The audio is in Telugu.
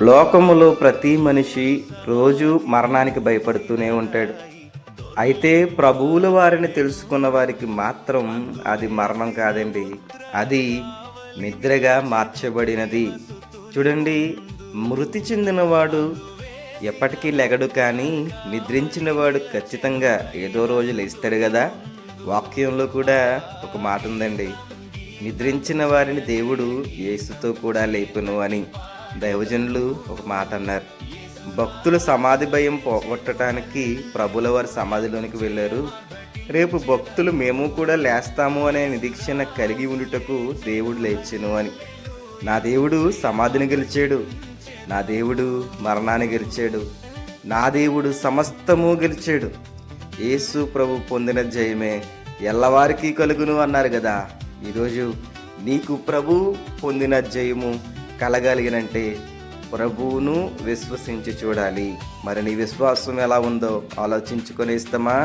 లోకములో ప్రతి మనిషి రోజు మరణానికి భయపడుతూనే ఉంటాడు. అయితే ప్రభువుల వారిని తెలుసుకున్న వారికి మాత్రం అది మరణం కాదండి, అది నిద్రగా మార్చబడినది. చూడండి, మృతి చెందినవాడు ఎప్పటికీ లెగడు, కానీ నిద్రించినవాడు ఖచ్చితంగా ఏదో రోజు లేస్తాడు కదా. వాక్యంలో కూడా ఒక మాట ఉందండి, నిద్రించిన వారిని దేవుడు యేసుతో కూడా లేపును అని దైవజనులు ఒక మాట అన్నారు. భక్తులు సమాధి భయం పోగొట్టడానికి ప్రభుల వారి సమాధిలోనికి వెళ్ళారు. రేపు భక్తులు మేము కూడా లేస్తాము అనే నిరీక్షణ కలిగి ఉండుటకు దేవుడు లేచెను అని. నా దేవుడు సమాధిని గెలిచాడు, నా దేవుడు మరణాన్ని గెలిచాడు, నా దేవుడు సమస్తము గెలిచాడు. యేసు ప్రభు పొందిన జయమే ఎల్లవారికి కలుగును అన్నారు కదా. ఈరోజు నీకు ప్రభు పొందిన జయము కలగలిగినంటే ప్రభువును విశ్వసించి చూడాలి. మరి నీ విశ్వాసం ఎలా ఉందో ఆలోచించుకొని ఇస్తామా?